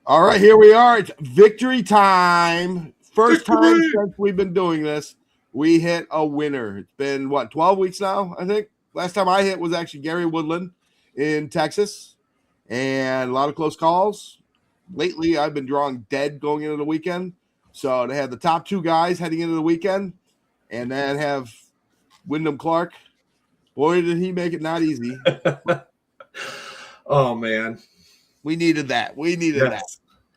All right, here we are. It's victory time. First time since we've been doing this, we hit a winner. It's been, 12 weeks now, I think? Last time I hit was actually Gary Woodland in Texas, and a lot of close calls. Lately, I've been drawing dead going into the weekend. So to have the top two guys heading into the weekend and then have Wyndham Clark, boy, did he make it not easy. Oh, man. We needed that. That.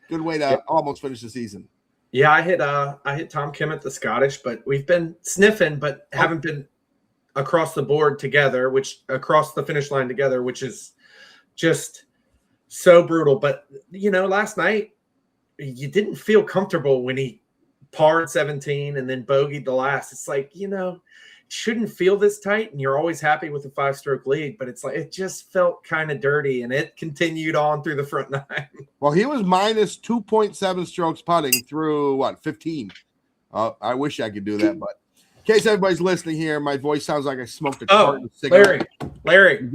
Good way to almost finish the season. Yeah, I hit Tom Kim at the Scottish, but we've been sniffing, but haven't been across the board together, across the finish line together, which is just so brutal. But, last night, you didn't feel comfortable when he parred 17 and then bogeyed the last. It's like, shouldn't feel this tight, and you're always happy with a 5-stroke lead, but it's like it just felt kind of dirty, and it continued on through the front nine. Well, he was minus 2.7 strokes putting through 15. I wish I could do that, but in case everybody's listening here, my voice sounds like I smoked a carton of cigarettes. Larry,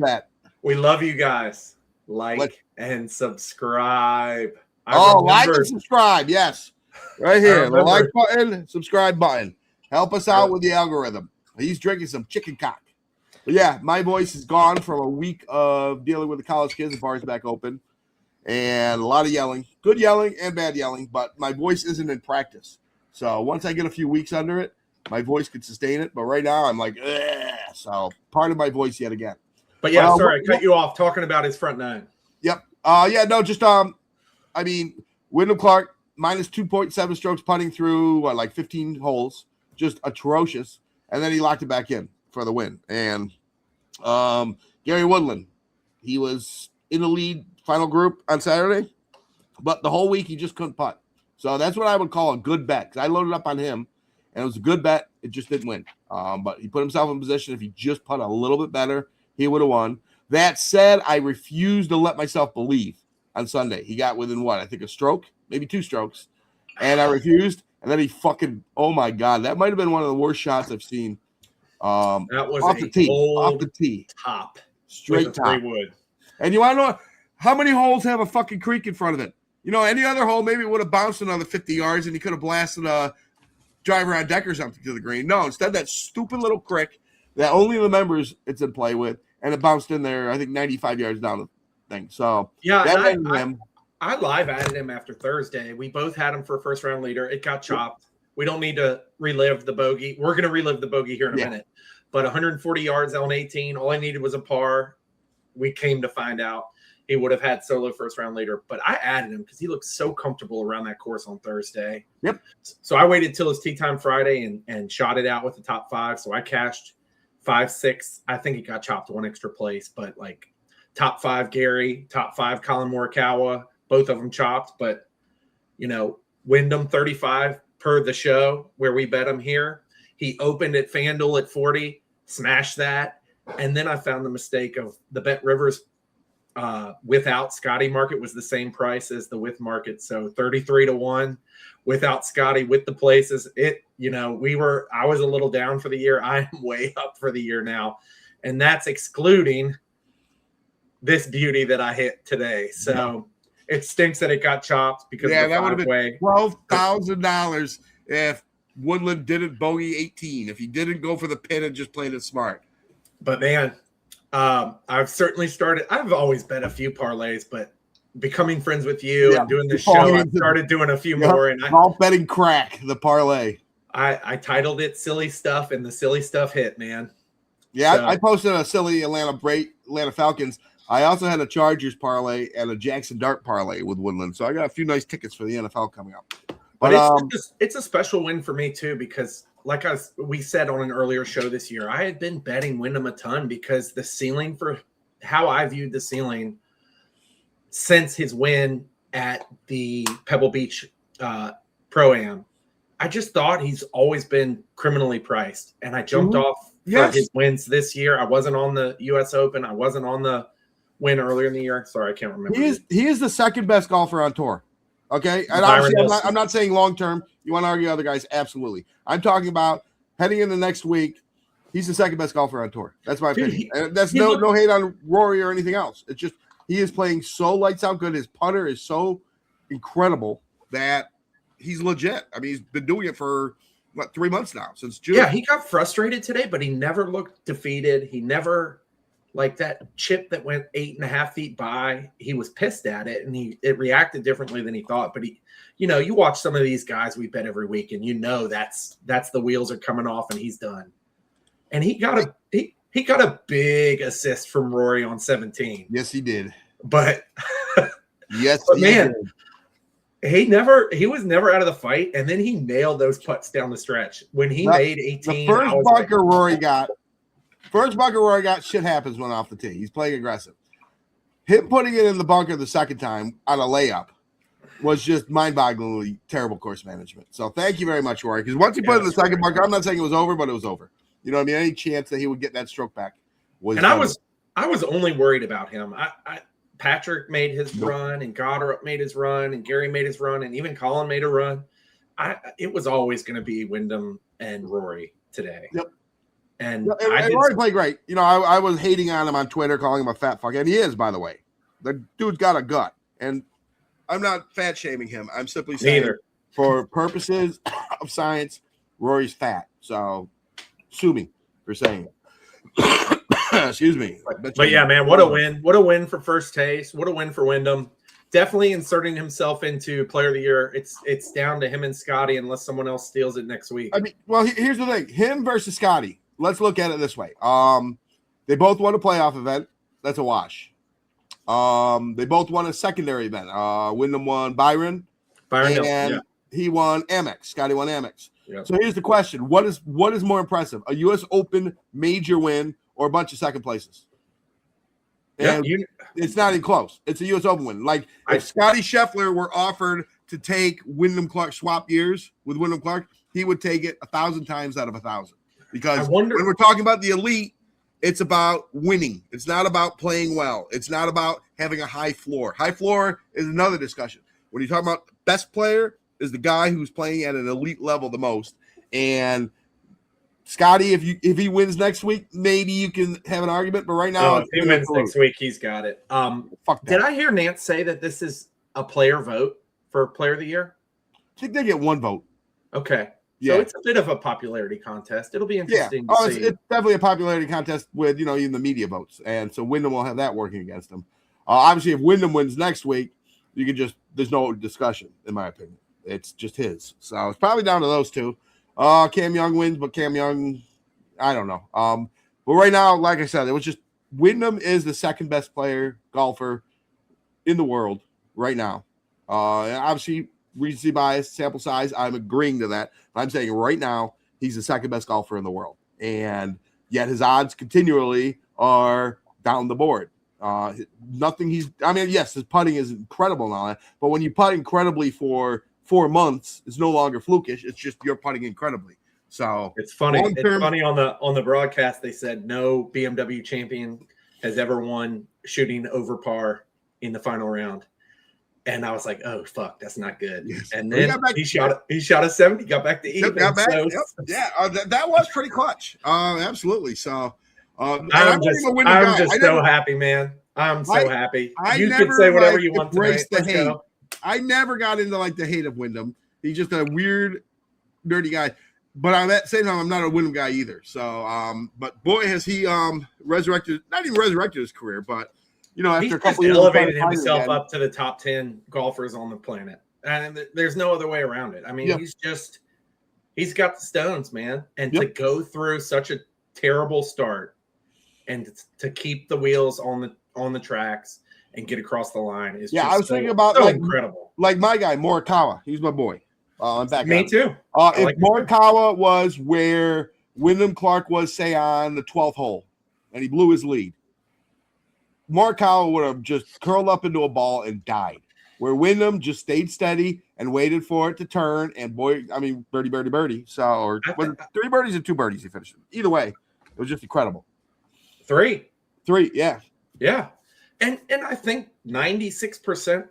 we love you guys. Like and subscribe. Like and subscribe, yes, right here, the like button, subscribe button. Help us out with the algorithm. He's drinking some chicken cock. But yeah, my voice is gone from a week of dealing with the college kids. The bar's back open. And a lot of yelling. Good yelling and bad yelling. But my voice isn't in practice. So once I get a few weeks under it, my voice could sustain it. But right now, I'm like, ugh. So part of my voice yet again. But yeah, sorry, I cut you off talking about his front nine. Yep. Wyndham Clark, minus 2.7 strokes putting through, 15 holes. Just atrocious. And then he locked it back in for the win. And Gary Woodland, he was in the lead final group on Saturday, but the whole week he just couldn't putt. So that's what I would call a good bet, because I loaded up on him, and it was a good bet. It just didn't win. But he put himself in position. If he just put a little bit better, he would have won. That said, I refused to let myself believe on Sunday. He got within I think a stroke, maybe 2 strokes, and I refused. And then he oh my God, that might have been one of the worst shots I've seen. That was off the tee. Top. Straight top. Wood. And you want to know how many holes have a fucking creek in front of it? Any other hole, maybe it would have bounced another 50 yards and he could have blasted a driver on deck or something to the green. No, instead that stupid little creek that only the members it's in play with, and it bounced in there, I think 95 yards down the thing. So yeah, I live added him after Thursday. We both had him for a first-round leader. It got chopped. We don't need to relive the bogey. We're going to relive the bogey here in a minute. But 140 yards on 18, all I needed was a par. We came to find out he would have had solo first-round leader. But I added him because he looked so comfortable around that course on Thursday. Yep. So I waited till his tee time Friday and shot it out with the top 5. So I cashed 5, 6. I think it got chopped 1 extra place. But, top 5 Gary, top 5 Colin Morikawa. Both of them chopped, but, Wyndham 35 per the show where we bet him here. He opened at FanDuel at 40, smashed that. And then I found the mistake of the Bet Rivers without Scotty market was the same price as the with market. So 33-1 without Scotty with the places. I was a little down for the year. I am way up for the year now. And that's excluding this beauty that I hit today. So it stinks that it got chopped because of the that would have been $12,000 if Woodland didn't bogey 18. If he didn't go for the pin and just played it smart. But man, I've certainly started. I've always bet a few parlays, but becoming friends with you and doing this show, I've started doing a few more. And golf betting crack the parlay. I titled it "Silly Stuff," and the silly stuff hit, man. Yeah, so, I posted a silly Atlanta Falcons. I also had a Chargers parlay and a Jackson Dart parlay with Woodland. So I got a few nice tickets for the NFL coming up. But it's a special win for me, too, because we said on an earlier show this year, I had been betting Wyndham a ton because the ceiling for how I viewed the ceiling since his win at the Pebble Beach Pro-Am, I just thought he's always been criminally priced. And I jumped off for his wins this year. I wasn't on the U.S. Open. I wasn't on the win earlier in the year. Sorry, I can't remember. He is the second best golfer on tour. Okay, and obviously I'm not saying long term. You want to argue other guys? Absolutely. I'm talking about heading into next week. He's the second best golfer on tour. That's my opinion. And that's no hate on Rory or anything else. It's just he is playing so lights out good. His putter is so incredible that he's legit. I mean, he's been doing it for 3 months now, since June. Yeah, he got frustrated today, but he never looked defeated. He never, like that chip that went 8.5 feet by, he was pissed at it, and it reacted differently than he thought. But you watch some of these guys we bet every week, and that's the wheels are coming off, and he's done. And he got a big assist from Rory on 17. Yes, he did. But yes, but man, he was never out of the fight, and then he nailed those putts down the stretch when he made 18. The first bunker Rory got, shit happens when off the tee. He's playing aggressive. Him putting it in the bunker the second time on a layup was just mind-bogglingly terrible course management. So thank you very much, Rory. Because once he put it in the second bunker, I'm not saying it was over, but it was over. You know what I mean? Any chance that he would get that stroke back was. And I was only worried about him. Patrick made his run, and Goddard made his run, and Gary made his run, and even Colin made a run. It was always going to be Wyndham and Rory today. Yep. And Rory played great. You know, I was hating on him on Twitter, calling him a fat fuck, and he is, by the way. The dude's got a gut, and I'm not fat shaming him. I'm simply saying, for purposes of science, Rory's fat. So, sue me for saying it. Excuse me. But yeah, man, what a win. What a win for first taste. What a win for Wyndham. Definitely inserting himself into player of the year. It's down to him and Scotty unless someone else steals it next week. I mean, well, here's the thing. Him versus Scotty. Let's look at it this way. They both won a playoff event. That's a wash. They both won a secondary event. Wyndham won Byron and he won Amex. Scotty won Amex. Yep. So here's the question. What is more impressive? A U.S. Open major win or a bunch of second places? And it's not even close. It's a U.S. Open win. Like, if Scotty Scheffler were offered to take Wyndham Clark swap years with Wyndham Clark, he would take it 1,000 times out of 1,000. Because when we're talking about the elite, it's about winning. It's not about playing well. It's not about having a high floor. High floor is another discussion. When you talk about best player, is the guy who's playing at an elite level the most. And Scotty, if he wins next week, maybe you can have an argument. But right now, if he wins next week, he's got it. Did I hear Nance say that this is a player vote for player of the year? I think they get one vote. Okay. Yeah. So it's a bit of a popularity contest. It'll be interesting to see. It's definitely a popularity contest with, even the media votes. And so Wyndham will have that working against them. Obviously, if Wyndham wins next week, there's no discussion, in my opinion. It's just his. So it's probably down to those two. Cam Young wins, but Cam Young, I don't know. But right now, like I said, it was just Wyndham is the second best golfer in the world right now. And obviously, recency bias, sample size, I'm agreeing to that. But I'm saying right now, he's the second best golfer in the world. And yet his odds continually are down the board. Yes, his putting is incredible and all that. But when you putt incredibly for 4 months, it's no longer flukish. It's just you're putting incredibly. So it's funny. It's funny on the broadcast. They said no BMW champion has ever won shooting over par in the final round, and I was like, oh fuck, that's not good. Yes. And then he shot a 70, got back to even. Got back. So, yeah, that was pretty clutch. Absolutely. So I'm just so happy, man. I'm so happy. You can say whatever you want tonight. I never got into the hate of Wyndham. He's just a weird, nerdy guy. But at the same time, I'm not a Wyndham guy either. So, but boy, has he not even resurrected his career, but after a couple years, elevated himself up to the top 10 golfers on the planet, and there's no other way around it. I mean, he's got the stones, man, and to go through such a terrible start and to keep the wheels on the tracks and get across the line is I was thinking about incredible. Like my guy Morikawa, he's my boy. I'm back. Me too. If Morikawa was where Wyndham Clark was, say on the 12th hole, and he blew his lead, Morikawa would have just curled up into a ball and died. Where Wyndham just stayed steady and waited for it to turn, and birdie. So, or was it 3 birdies or 2 birdies he finished? Either way, it was just incredible. 3, yeah. And I think 96%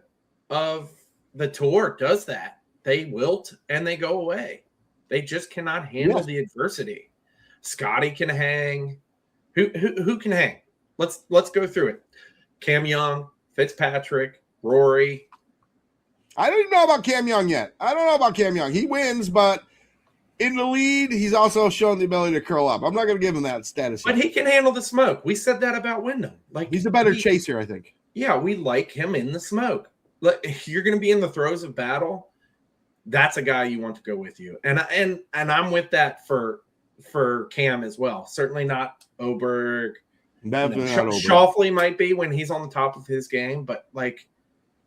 of the tour does that. They wilt and they go away. They just cannot handle the adversity. Scotty can hang. Who can hang? Let's go through it. Cam Young, Fitzpatrick, Rory, I don't even know about Cam Young yet. I don't know about Cam Young. He wins, but in the lead, he's also shown the ability to curl up. I'm not going to give him that status. But yet. he can handle the smoke. We said that about Wyndham. Like he's a better chaser, I think. Yeah, we like him in the smoke. If you're going to be in the throes of battle, that's a guy you want to go with you. And I'm with that for Cam as well. Certainly not Oberg. Definitely not Oberg. Schauffele might be when he's on the top of his game, but like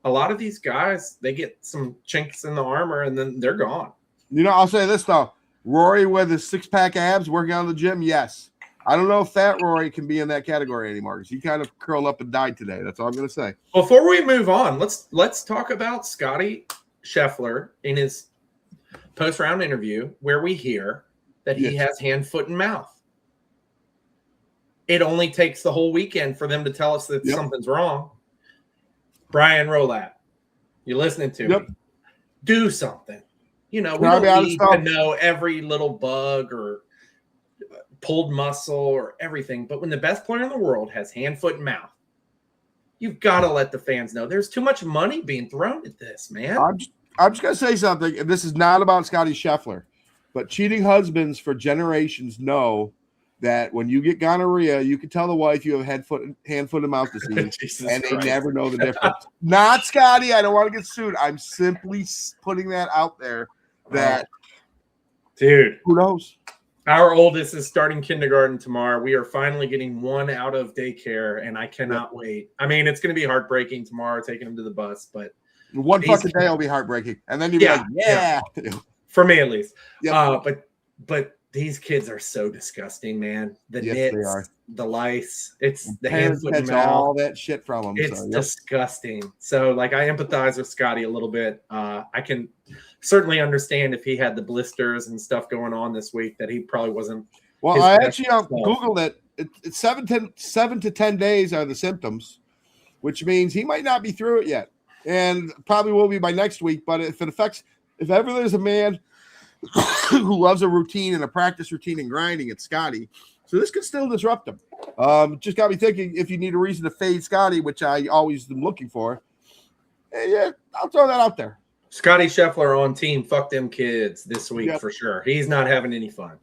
a lot of these guys, they get some chinks in the armor and then they're gone. You know, I'll say this though. Rory with his 6-pack abs working out in the gym, yes. I don't know if Fat Rory can be in that category anymore because he kind of curled up and died today. That's all I'm going to say. Before we move on, let's talk about Scotty Scheffler in his post-round interview where we hear that he has hand, foot, and mouth. It only takes the whole weekend for them to tell us that something's wrong. Brian Rolat, you're listening to me. Do something. You know, we don't need to know every little bug or pulled muscle or everything. But when the best player in the world has hand, foot, and mouth, you've got to let the fans know. There's too much money being thrown at this, man. I'm just going to say something, and this is not about Scotty Scheffler, but cheating husbands for generations know that when you get gonorrhea, you can tell the wife you have hand, foot, and mouth disease, and they never know the difference. Not Scotty. I don't want to get sued. I'm simply putting that out there that, dude, who knows? Our oldest is starting kindergarten tomorrow. We are finally getting one out of daycare, and I cannot wait. I mean, it's going to be heartbreaking tomorrow taking him to the bus, but one fucking day will be heartbreaking. And then you'll be like, yeah. For me at least. But these kids are so disgusting, man. The nits, the lice, it's the hand, foot, and mouth. All that shit from them. It's disgusting. So, like, I empathize with Scotty a little bit. I can certainly understand if he had the blisters and stuff going on this week that he probably wasn't. Well, I actually Googled it. It's 7 to 10 days are the symptoms, which means he might not be through it yet. And probably will be by next week. But if ever there's a man who loves a routine and a practice routine and grinding, it's Scotty. So this could still disrupt him. Just got me thinking if you need a reason to fade Scotty, which I always am looking for. Yeah, I'll throw that out there. Scotty Scheffler on team fuck them kids this week for sure. He's not having any fun.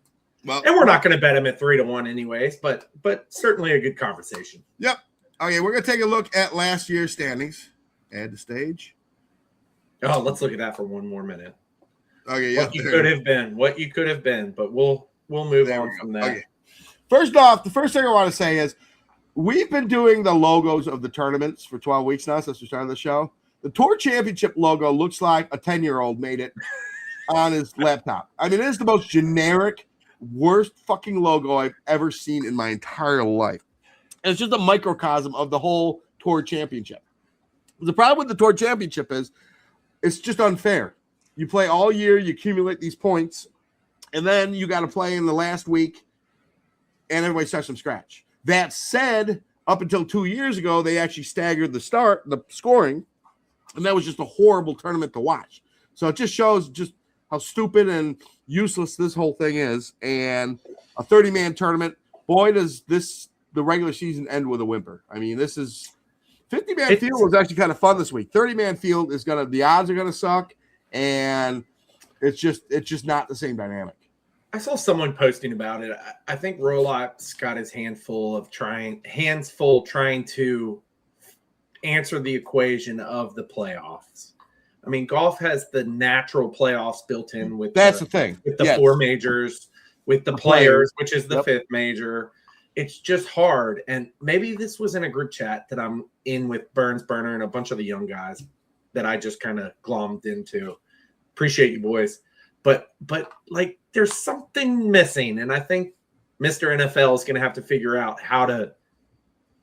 Well, and we're not going to bet him at 3-1 anyways, but certainly a good conversation. Yep. Okay, we're going to take a look at last year's standings. Add to stage. Oh, let's look at that for one more minute. Okay, what you could have been, but we'll move on from that. Okay. First off, the first thing I want to say is we've been doing the logos of the tournaments for 12 weeks now since we started the show. The Tour Championship logo looks like a 10-year-old made it on his laptop. I mean, it is the most generic, worst fucking logo I've ever seen in my entire life. And it's just a microcosm of the whole Tour Championship. The problem with the Tour Championship is it's just unfair. You play all year, you accumulate these points, and then you got to play in the last week, and everybody starts from scratch. That said, up until 2 years ago, they actually staggered the scoring, and that was just a horrible tournament to watch. So it just shows just how stupid and useless this whole thing is. And a 30-man tournament, boy, does the regular season end with a whimper. I mean, this is 50-man field was actually kind of fun this week. 30-man field is the odds are gonna suck, and it's just not the same dynamic. I saw someone posting about it. I think Rolot's got his hands full trying to answer the equation of the playoffs. I mean, golf has the natural playoffs built in with the thing with the four majors, with the players, which is the fifth major. It's just hard. And maybe this was in a group chat that I'm in with Burns Burner and a bunch of the young guys that I just kind of glommed into. Appreciate you, boys. But like there's something missing. And I think Mr. NFL is going to have to figure out how to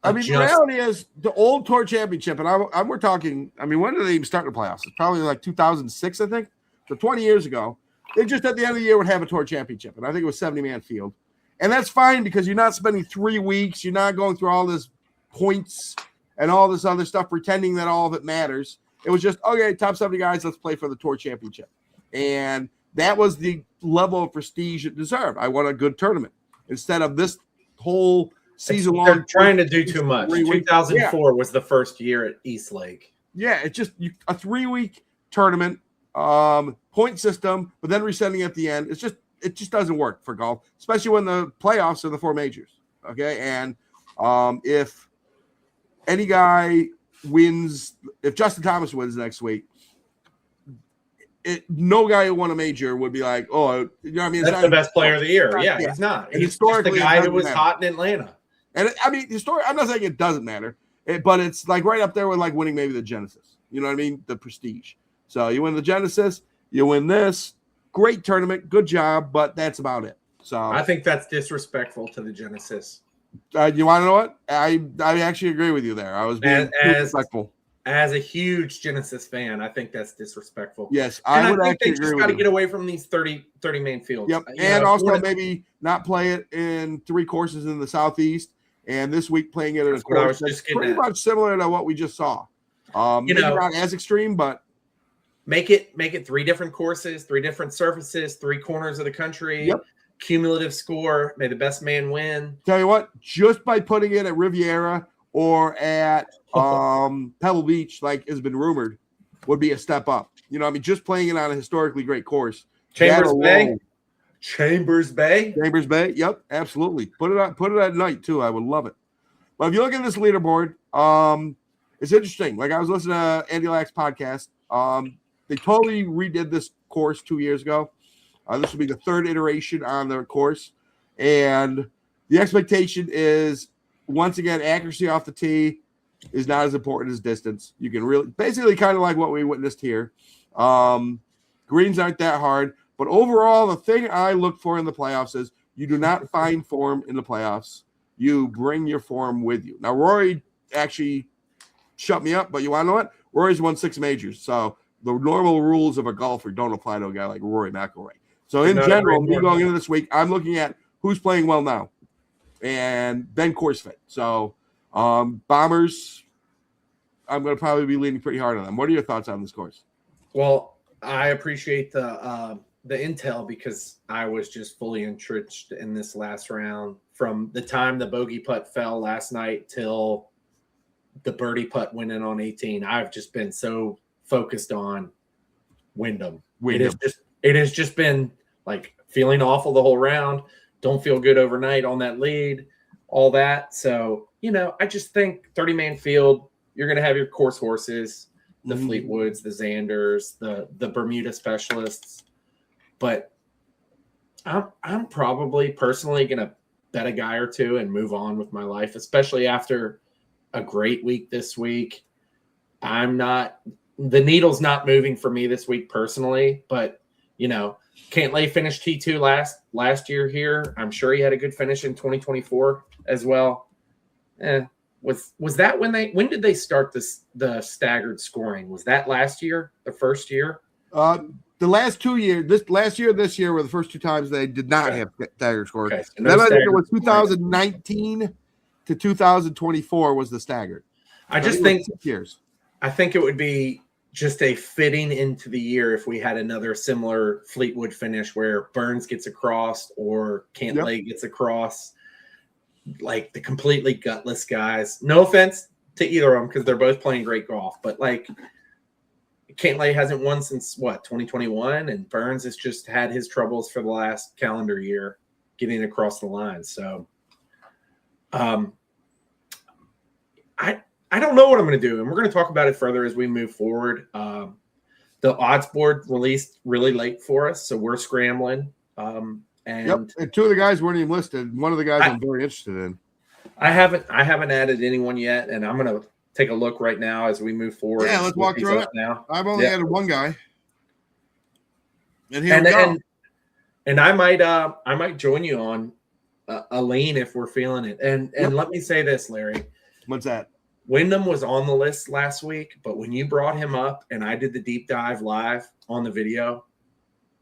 I mean, the reality is the old Tour Championship, and we're talking, I mean, when did they even start the playoffs? It's probably like 2006, I think. So 20 years ago. They just at the end of the year would have a Tour Championship. And I think it was 70-man field. And that's fine because you're not spending 3 weeks. You're not going through all this points and all this other stuff, pretending that all of it matters. It was just, okay, top 70 guys, let's play for the Tour Championship. And that was the level of prestige it deserved. I won a good tournament instead of this whole season long. They're trying to do too much. 2004 was the first year at East Lake. Yeah, it's just a 3 week tournament, point system, but then resending at the end. It just doesn't work for golf, especially when the playoffs are the 4 majors. Okay. And if any guy wins, if Justin Thomas wins next week, no guy who won a major would be like, oh, you know what I mean? That's the best player of the year. Yeah, he's not. And he's just the guy who was hot in Atlanta. And I mean, I'm not saying it doesn't matter, but it's like right up there with like winning maybe the Genesis. You know what I mean? The prestige. So you win the Genesis, you win this. Great tournament, good job, but that's about it. So I think that's disrespectful to the Genesis. You want to know what? I actually agree with you there. I was being disrespectful. As a huge Genesis fan, I think that's disrespectful. Yes, I would think they just got to get away from these 30 main fields. Yep, and also maybe not play it in 3 courses in the Southeast, and this week playing it in a course that's pretty much similar to what we just saw. Maybe not as extreme, but make it 3 different courses, 3 different surfaces, 3 corners of the country. Yep. Cumulative score. May the best man win. Tell you what, just by putting it at Riviera or at Pebble Beach, like has been rumored, would be a step up. You know, I mean, just playing it on a historically great course. Chambers Bay. Yep, absolutely. Put it at night too. I would love it. But if you look at this leaderboard, it's interesting. Like I was listening to Andy Lack's podcast. They totally redid this course 2 years ago. This will be the 3rd iteration on the course, and the expectation is, once again, accuracy off the tee is not as important as distance. You can really, basically kind of like what we witnessed here. Greens aren't that hard, but overall, the thing I look for in the playoffs is you do not find form in the playoffs. You bring your form with you. Now, Rory actually shut me up, but you want to know what? Rory's won 6 majors, so the normal rules of a golfer don't apply to a guy like Rory McIlroy. So in general, me going into this week, I'm looking at who's playing well now and then course fit. So Bombers, I'm going to probably be leaning pretty hard on them. What are your thoughts on this course? Well, I appreciate the intel because I was just fully entrenched in this last round from the time the bogey putt fell last night till the birdie putt went in on 18. I've just been so focused on Wyndham. It has just been like feeling awful the whole round. Don't feel good overnight on that lead, all that. So, I just think 30-man field, you're going to have your course horses, the Fleetwoods, the Xanders, the Bermuda specialists. But I'm probably personally going to bet a guy or 2 and move on with my life, especially after a great week this week. The needle's not moving for me this week personally, but Cantlay finished T2 last year here. I'm sure he had a good finish in 2024 as well. Was that when did they start the staggered scoring? Was that last year, the first year? The last 2 years, this year were the first 2 times they did not have staggered scoring. Okay, so then I think it was 2019 to 2024 was the staggered. I think 6 years. I think it would be just a fitting into the year if we had another similar Fleetwood finish where Burns gets across or Cantlay gets across, like the completely gutless guys. No offense to either of them because they're both playing great golf, but like Cantlay hasn't won since 2021, and Burns has just had his troubles for the last calendar year getting across the line. So, I don't know what I'm going to do, and we're going to talk about it further as we move forward. The odds board released really late for us, so we're scrambling. And 2 of the guys weren't even listed. One of the guys I'm very interested in. I haven't added anyone yet, and I'm going to take a look right now as we move forward. Yeah, let's walk through it now. I've only added 1 guy, and here we go. And I might join you on a lean if we're feeling it. And let me say this, Larry. What's that? Wyndham was on the list last week, but when you brought him up and I did the deep dive live on the video,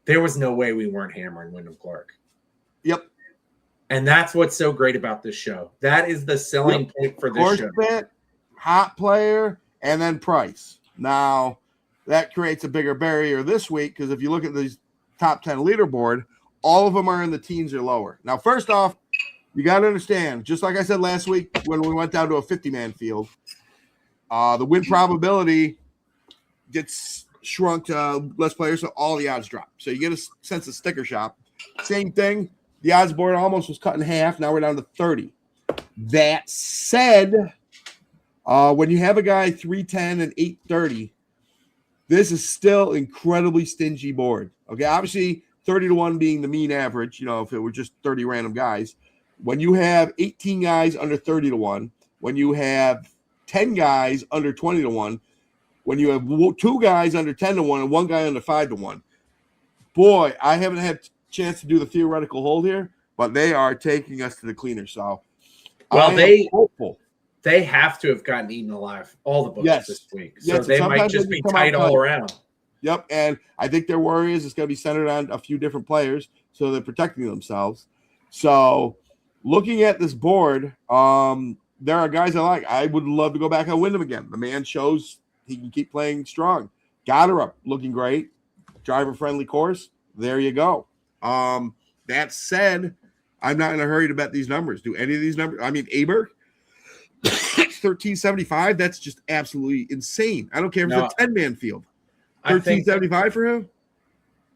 there was no way we weren't hammering Wyndham Clark. Yep. And that's what's so great about this show. That is the selling point for this show. Fit, hot player, and then price. Now, that creates a bigger barrier this week because if you look at these top 10 leaderboard, all of them are in the teens or lower. Now, first off, you got to understand, just like I said last week when we went down to a 50-man field, the win probability gets shrunk to less players, so all the odds drop. So you get a sense of sticker shock. Same thing. The odds board almost was cut in half. Now we're down to 30. That said, when you have a guy 310 and 830, this is still incredibly stingy board. Okay, obviously 30-1 being the mean average. If it were just 30 random guys, when you have 18 guys under 30-1, when you have 10 guys under 20-1, when you have 2 guys under 10-1 and 1 guy under 5-1, boy, I haven't had a chance to do the theoretical hold here, but they are taking us to the cleaner. So, well, they have to have gotten eaten alive, all the books this week. So they might just be tight all around. Yep, and I think their worry is it's going to be centered on a few different players, so they're protecting themselves. So, looking at this board, there are guys I like. I would love to go back on Wyndham again. The man shows he can keep playing strong. Goddard looking great. Driver-friendly course. There you go. That said, I'm not in a hurry to bet these numbers. Do any of these numbers? I mean, Aber, 1375. That's just absolutely insane. I don't care if it's a 10-man field. 1375 for him?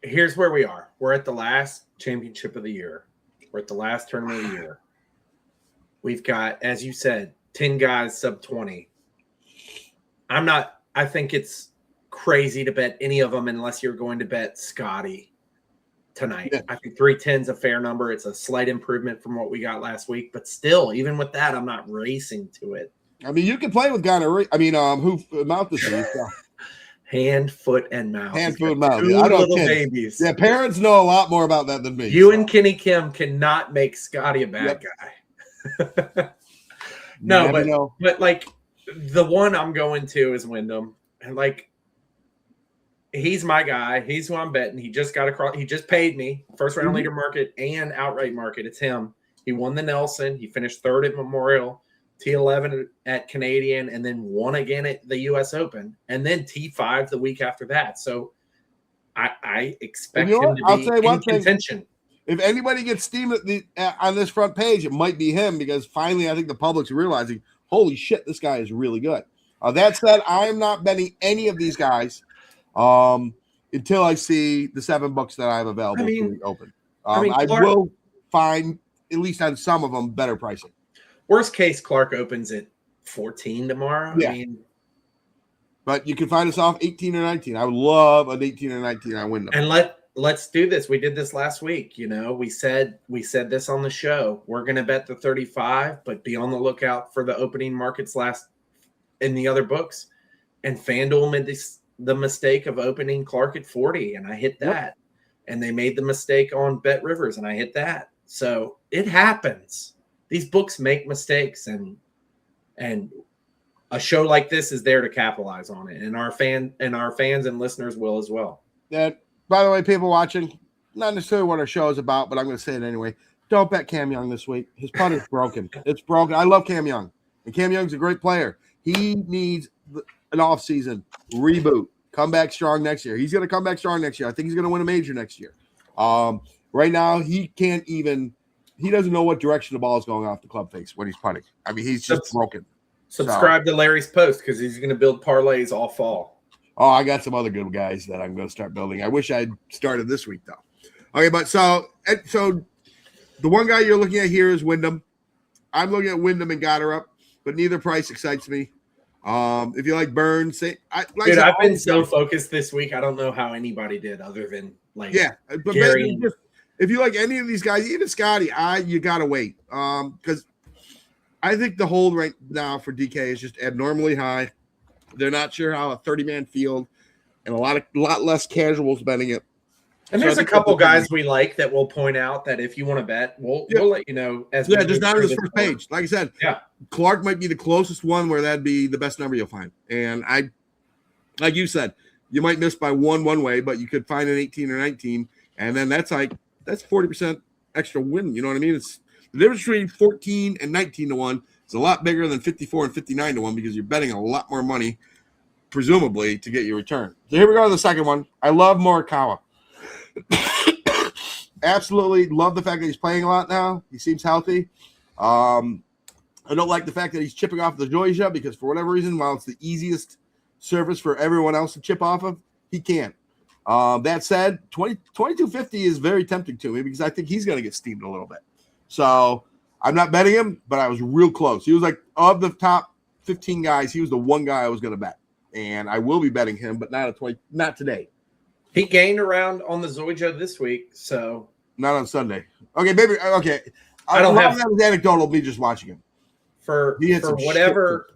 Here's where we are. We're at the last championship of the year. We're at the last tournament of the year. We've got, as you said, 10 guys sub 20. I think it's crazy to bet any of them unless you're going to bet Scotty tonight. Yeah. I think 310 is a fair number. It's a slight improvement from what we got last week, but still, even with that, I'm not racing to it. I mean, you can play with gonorrhea. I mean, mouth disease. Hand, foot, and mouth. Hand, foot, and mouth. Two little babies. Yeah, parents know a lot more about that than me. You and Kenny Kim cannot make Scotty a bad guy. No, but like the one I'm going to is Wyndham, and like he's my guy. He's who I'm betting. He just got across. He just paid me first round leader market and outright market. It's him. He won the Nelson. He finished third at Memorial, T11 at Canadian, and then won again at the U.S. Open, and then T5 the week after that. So I expect him to be in contention. If anybody gets steamed on this front page, it might be him, because finally I think the public's realizing, holy shit, this guy is really good. That said, I am not betting any of these guys until I see the 7 books that I have available to the Open. I will find, at least on some of them, better pricing. Worst case, Clark opens at 14 tomorrow. Yeah. But you can find us off 18 or 19. I would love an 18 or 19 on Wyndham. And let's do this. We did this last week. We said this on the show. We're going to bet the 35, but be on the lookout for the opening markets in the other books. And FanDuel made the mistake of opening Clark at 40, and I hit that. Yep. And they made the mistake on Bet Rivers, and I hit that. So it happens. These books make mistakes, and a show like this is there to capitalize on it. And our fans and listeners will as well. Yeah. By the way, people watching, not necessarily what our show is about, but I'm going to say it anyway. Don't bet Cam Young this week. His putt is broken. It's broken. I love Cam Young, and Cam Young's a great player. He needs an offseason reboot. Come back strong next year. He's going to come back strong next year. I think he's going to win a major next year. Right now, he doesn't know what direction the ball is going off the club face when he's putting. I mean, he's just broken. Subscribe to Larry's post, because he's going to build parlays all fall. Oh, I got some other good guys that I'm going to start building. I wish I'd started this week, though. Okay, but so the one guy you're looking at here is Wyndham. I'm looking at Wyndham and Goddard, but neither price excites me. If you like Burns, I've been so focused this week. I don't know how anybody did other than but Gary. If you like any of these guys, even Scotty, you got to wait. Because I think the hold right now for DK is just abnormally high. They're not sure how a 30-man field, and a lot less casuals betting it. And there's a couple guys we like that we'll point out that if you want to bet, we'll let you know. Just not on this first page. Like I said, Clark might be the closest one where that'd be the best number you'll find. And like you said, you might miss by one way, but you could find an 18 or 19, and then that's 40% extra win. You know what I mean? It's the difference between 14 and 19-1. It's a lot bigger than 54 and 59-1, because you're betting a lot more money, presumably, to get your return. So here we go to the second one. I love Morikawa. Absolutely love the fact that he's playing a lot now. He seems healthy. I don't like the fact that he's chipping off the Georgia, because for whatever reason, while it's the easiest surface for everyone else to chip off of, he can't. That said, 2250 is very tempting to me because I think he's going to get steamed a little bit. So I'm not betting him, but I was real close. He was like, of the top 15 guys, he was the one guy I was going to bet. And I will be betting him, but not today. He gained around on the Zoysia this week, so not on Sunday. Okay, maybe. Okay, I don't have that was anecdotal. Me just watching him for whatever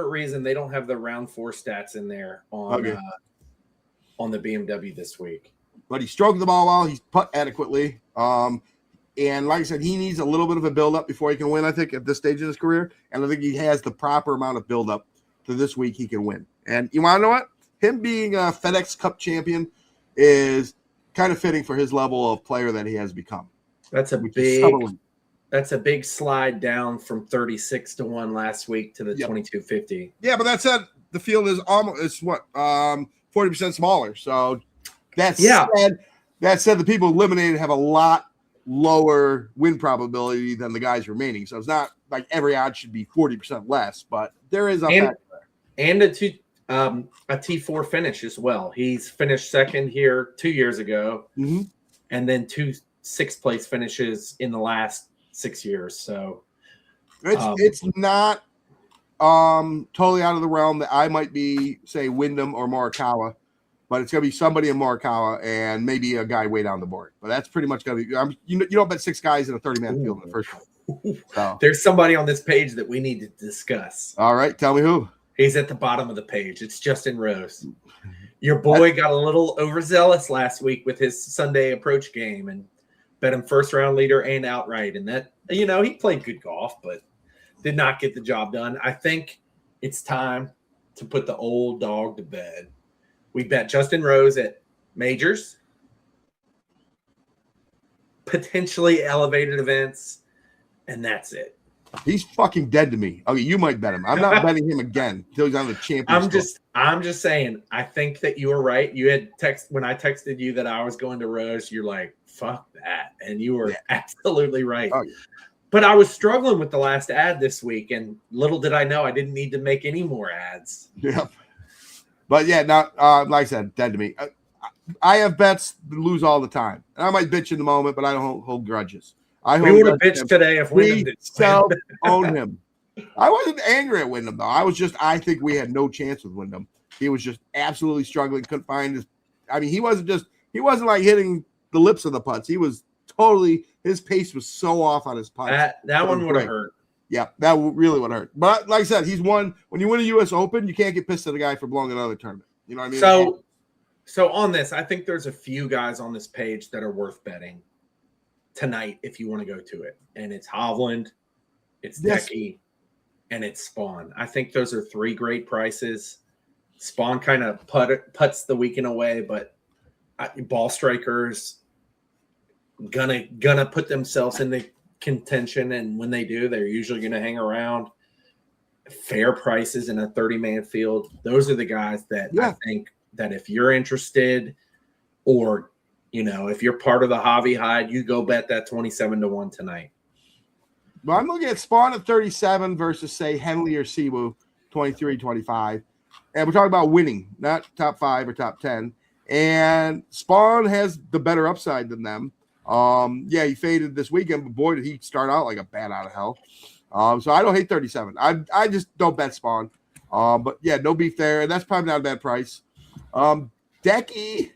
reason they don't have the round 4 stats in there on the BMW this week. But he stroked the ball well. He's put adequately. And like I said, he needs a little bit of a build-up before he can win, I think, at this stage of his career. And I think he has the proper amount of build-up to this week he can win. And you want to know what? Him being a FedEx Cup champion is kind of fitting for his level of player that he has become. That's a big slide down from 36-1 last week to the 2250. Yeah, but that said, the field is almost 40% smaller. So that said, the people eliminated have a lot lower win probability than the guys remaining. So it's not like every odd should be 40% less, but there is a factor there. And a T4 finish as well. He's finished second here 2 years ago, and then 2 6th-place finishes in the last 6 years. So it's not totally out of the realm that I might be, say, Wyndham or Morikawa, but it's going to be somebody in Morikawa and maybe a guy way down the board. But that's pretty much going to be you don't bet 6 guys in a 30-man field in the first one. So. There's somebody on this page that we need to discuss. All right, tell me who. He's at the bottom of the page. It's Justin Rose. Your boy got a little overzealous last week with his Sunday approach game and bet him first-round leader and outright. And that, he played good golf, but did not get the job done. I think it's time to put the old dog to bed. We bet Justin Rose at majors, potentially elevated events, and that's it. He's fucking dead to me. Okay, you might bet him. I'm not betting him again until he's on the championship. I'm just saying. I think that you were right. You had when I texted you that I was going to Rose. You're like, "Fuck that," and you were absolutely right. Oh, yeah. But I was struggling with the last ad this week, and little did I know I didn't need to make any more ads. Yeah, but yeah, not like I said, dead to me. I have bets that lose all the time, and I might bitch in the moment, but I don't hold grudges. We would have bitched today if Wyndham did. Own him. I wasn't angry at Wyndham though. I think we had no chance with Wyndham. He was just absolutely struggling. Couldn't find his. I mean, he wasn't like hitting the lips of the putts. He was totally. His pace was so off on his putts. That one would have hurt. Yeah, that really would hurt. But like I said, he's won. When you win a U.S. Open, you can't get pissed at a guy for blowing another tournament. You know what I mean? So on this, I think there's a few guys on this page that are worth betting tonight if you want to go to it. And it's Hovland, it's Decky, and it's Spawn. I think those are 3 great prices. Spawn kind of puts the weekend away, but ball strikers gonna put themselves in the contention, and when they do, they're usually gonna hang around. Fair prices in a 30-man field. Those are the guys that I think that if you're interested, or if you're part of the Javi Hyde, you go bet that 27-1 tonight. Well, I'm looking at Spawn at 37 versus, say, Henley or Siwoo, 23, 25. And we're talking about winning, not top 5 or top 10. And Spawn has the better upside than them. He faded this weekend, but boy, did he start out like a bat out of hell. So I don't hate 37. I just don't bet Spawn. But yeah, no beef there. And that's probably not a bad price. Decky.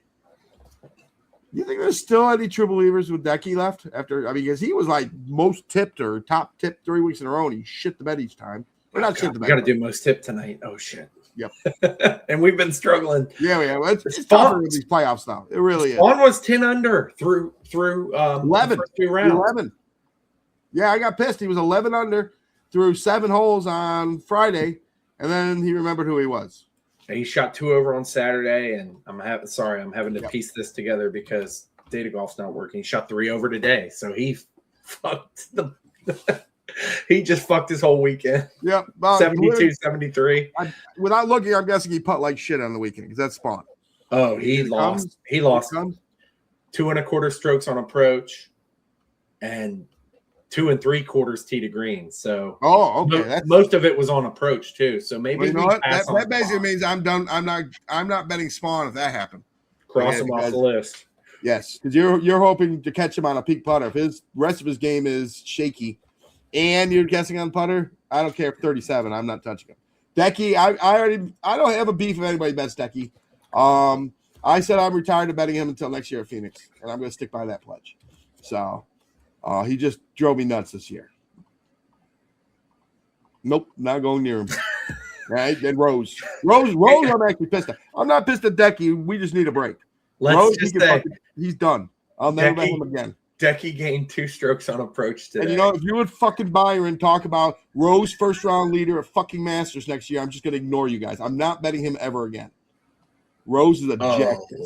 You think there's still any true believers with Decky left after? I mean, because he was like most tipped or top tipped 3 weeks in a row, and he shit the bed each time. We're not shit the bed. We got to do most tip tonight. Oh shit. Yep. And we've been struggling. Yeah, we have. It's tougher with these playoffs now. It really is. One was 10 under through 11. 2 rounds. 11. Yeah, I got pissed. He was 11 under through 7 holes on Friday, and then he remembered who he was. He shot 2 over on Saturday, and I'm having to piece this together because data golf's not working. He shot 3 over today, so he fucked he just fucked his whole weekend. Yep, 72, 73. Without looking, I'm guessing he putt like shit on the weekend because that's Spawn. Oh, he lost 2 1/4 strokes on approach, and 2 3/4 tee to green. So okay. Most of it was on approach too. So maybe well, you know what? That basically means means I'm done. I'm not betting Spawn if that happened. Cross him off the list. Yes, because you're hoping to catch him on a peak putter. If his rest of his game is shaky, and you're guessing on putter, I don't care if 37. I'm not touching him. Decky, I don't have a beef if anybody bets Decky. I said I'm retired to betting him until next year at Phoenix, and I'm going to stick by that pledge. So he just drove me nuts this year. Nope, not going near him. Right? Then Rose, I'm actually pissed at. I'm not pissed at Decky. We just need a break. Let's just say he's done. I'll never bet him again. Decky gained 2 strokes on approach today. And you know, if you would fucking Byron talk about Rose first round leader at fucking Masters next year, I'm just going to ignore you guys. I'm not betting him ever again. Rose is ejected.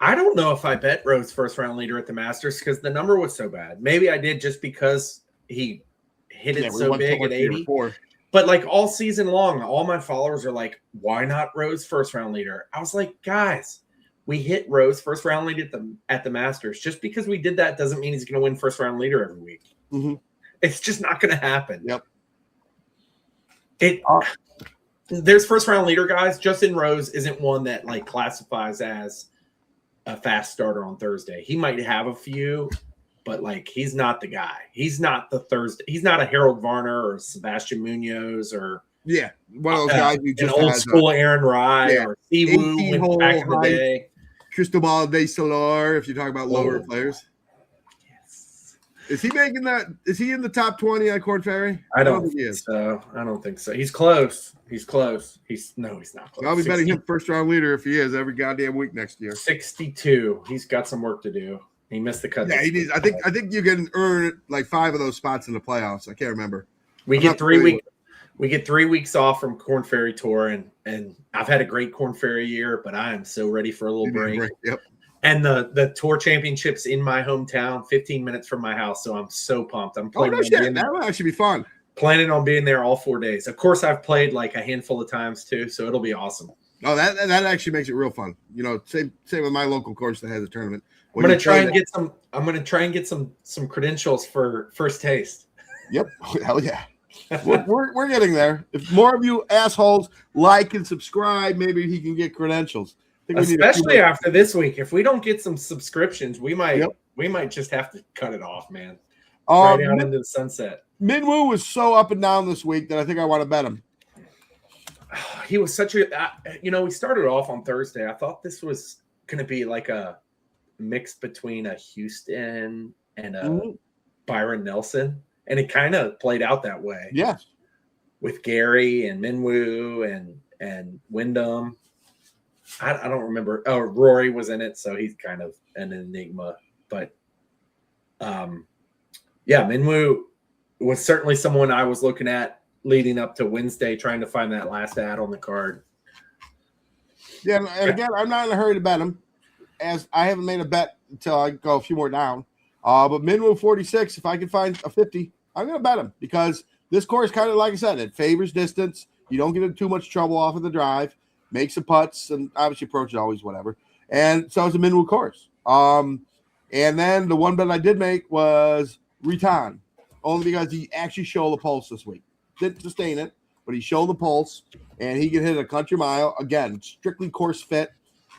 I don't know if I bet Rose first round leader at the Masters because the number was so bad. Maybe I did just because he hit it so big at 80. But like all season long, all my followers are like, why not Rose first round leader? I was like, guys, we hit Rose first round lead at the Masters. Just because we did that doesn't mean he's going to win first round leader every week. Mm-hmm. It's just not going to happen. Yep. There's first round leader guys. Justin Rose isn't one that like classifies as a fast starter on Thursday. He might have a few, but like he's not the guy. He's not the Thursday. He's not a Harold Varner or Sebastian Munoz or one of those guys who just an old school Aaron Rye or Siwoo back in the day. Cristobal de Solar, if you talk about lower players. Yes. Is he making that? Is he in the top 20 at Corn Ferry? I don't think he is. So. I don't think so. He's close. He's not close. I'll be betting him first round leader if he is every goddamn week next year. 62. He's got some work to do. He missed the cut. Yeah, he needs. I think you can earn like 5 of those spots in the playoffs. I can't remember. We get 3 weeks. We get 3 weeks off from Corn Ferry Tour, and I've had a great Corn Ferry year, but I am so ready for a little break. Yep. And the Tour Championships in my hometown, 15 minutes from my house, so I'm so pumped. I'm planning that would actually be fun. Planning on being there all 4 days. Of course, I've played like a handful of times too, so it'll be awesome. Oh, that actually makes it real fun. You know, same with my local course that has a tournament. I'm gonna try and get some credentials for first taste. Yep, hell yeah. we're getting there. If more of you assholes like and subscribe, maybe he can get credentials. Especially after this week. If we don't get some subscriptions, we might just have to cut it off, man. Right out into the sunset. Minwoo was so up and down this week that I think I want to bet him. He was such a we started off on Thursday. I thought this was going to be like a mix between a Houston and a Byron Nelson. And it kind of played out that way. Yes. With Gary and Minwoo and Wyndham. I don't remember. Oh, Rory was in it, so he's kind of an enigma. But Minwoo was certainly someone I was looking at leading up to Wednesday, trying to find that last ad on the card. Yeah, and again, I'm not in a hurry to bet him, as I haven't made a bet until I go a few more down. But Minwoo 46, if I can find a 50, I'm going to bet him because this course kind of, like I said, it favors distance. You don't get into too much trouble off of the drive, make some putts, and obviously approach is always whatever. And so it's a Minwoo course. And then the one bet I did make was Riton, only because he actually showed the pulse this week. Didn't sustain it, but he showed the pulse, and he can hit a country mile. Again, strictly course fit.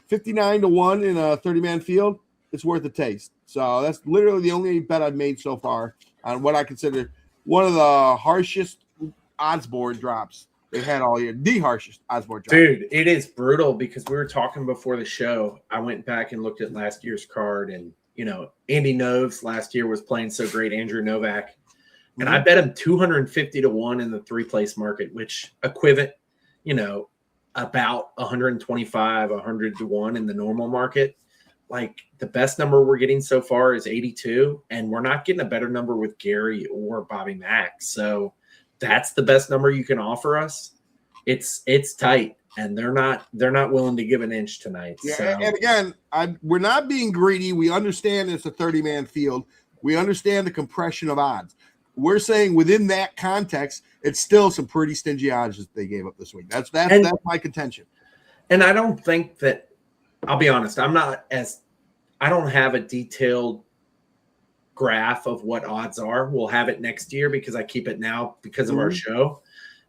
59-1 in a 30-man field. It's worth a taste. So that's literally the only bet I've made so far on what I consider one of the harshest odds board drops they've had all year. The harshest odds board drop. Dude, it is brutal because we were talking before the show. I went back and looked at last year's card, and Andy Noves last year was playing so great, Andrew Novak. And I bet him 250-1 in the 3-place market, which equivalent, about 125, 100-1 in the normal market. Like the best number we're getting so far is 82, and we're not getting a better number with Gary or Bobby Mack. So that's the best number you can offer us. It's tight, and they're not willing to give an inch tonight. Yeah, so. And again, we're not being greedy. We understand it's a 30-man field. We understand the compression of odds. We're saying within that context, it's still some pretty stingy odds that they gave up this week. That's my contention. And I don't think that, I'll be honest, I don't have a detailed graph of what odds are. We'll have it next year because I keep it now because of our show.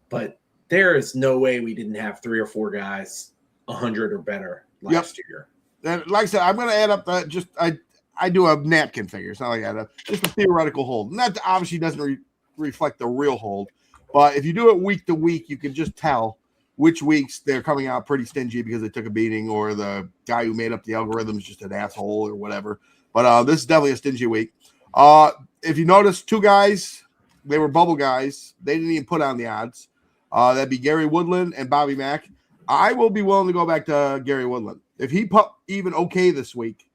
But there is no way we didn't have 3 or 4 guys 100 or better last year. And like I said, I'm going to add up that I do a napkin figure. It's not like just a theoretical hold. And that obviously doesn't reflect the real hold. But if you do it week to week, you can just tell which weeks they're coming out pretty stingy because they took a beating, or the guy who made up the algorithm is just an asshole or whatever. But this is definitely a stingy week. If you notice, 2 guys, they were bubble guys. They didn't even put on the odds. That'd be Gary Woodland and Bobby Mack. I will be willing to go back to Gary Woodland. If he put even okay this week,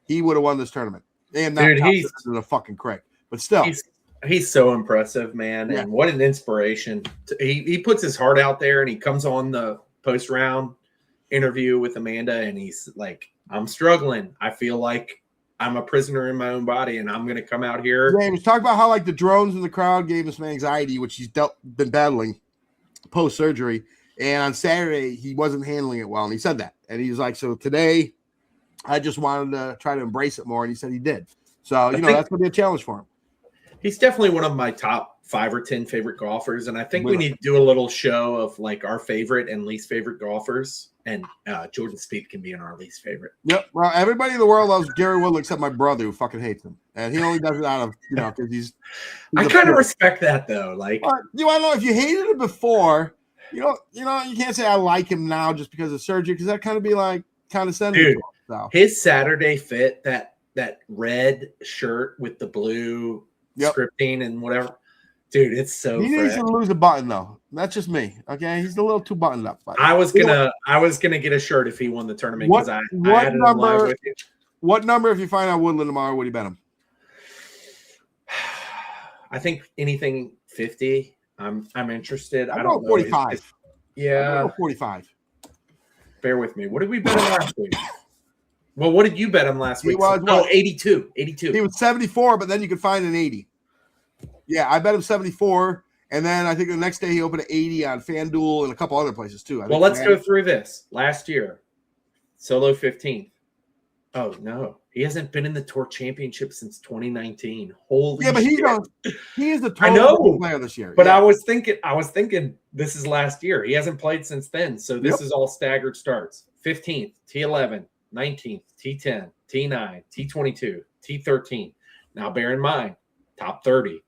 he would have won this tournament. And that he's in a fucking crick. But still. He's so impressive, man. Yeah. And what an inspiration. He puts his heart out there, and he comes on the post-round interview with Amanda, and he's like, I'm struggling. I feel like I'm a prisoner in my own body, and I'm going to come out here. Yeah, he was talking about how like the drones in the crowd gave him some anxiety, which he's been battling post-surgery. And on Saturday, he wasn't handling it well, and he said that. And he was like, so today, I just wanted to try to embrace it more, and he said he did. So, that's going to be a challenge for him. He's definitely one of my top 5 or 10 favorite golfers, and I think we need to do a little show of like our favorite and least favorite golfers, and Jordan Spieth can be in our least favorite. Yep. Well, everybody in the world loves Gary Woodland except my brother, who fucking hates him, and he only does it out of because he's I kind of respect that though. Like, you want to know if you hated it before, you can't say I like him now just because of surgery, because that kind of be like condescending. Dude, his Saturday fit, that red shirt with the blue. Scripting and whatever, dude, it's so. He needs to lose a button though. That's just me. Okay, he's a little too buttoned up. I was gonna get a shirt if he won the tournament because I had it live with you. What number, if you find out Woodland tomorrow, would you bet him? I think anything 50. I'm interested. I don't know. 45. Yeah, 45. Bear with me. What did we bet him last week? Well, what did you bet him last week? 82. He was 74, but then you could find an 80. Yeah, I bet him 74, and then I think the next day he opened an 80 on FanDuel and a couple other places too. Well, let's go through this. Last year, solo 15th. Oh no, he hasn't been in the Tour Championship since 2019. Holy shit! But he is the total player this year. But yeah. I was thinking this is last year. He hasn't played since then, so this is all staggered starts. 15th, T11. 19th, T10, T9, T22, T13. Now, bear in mind, top 30.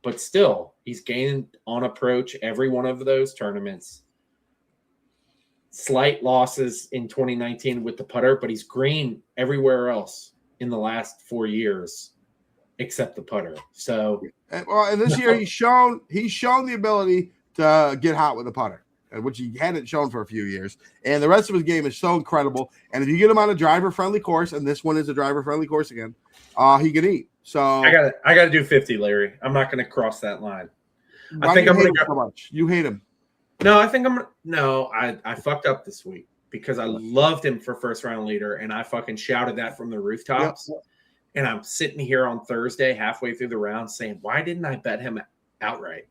But still, he's gained on approach every one of those tournaments. Slight losses in 2019 with the putter, but he's green everywhere else in the last 4 years except the putter. So, and this year he's shown the ability to get hot with the putter, which he hadn't shown for a few years. And the rest of his game is so incredible. And if you get him on a driver-friendly course, and this one is a driver-friendly course again, he can eat. So I gotta do 50, Larry. I'm not gonna cross that line. I think I'm gonna go. So much. You hate him. No, I think I fucked up this week because I loved him for first round leader, and I fucking shouted that from the rooftops. Yep. And I'm sitting here on Thursday, halfway through the round, saying, "Why didn't I bet him outright?"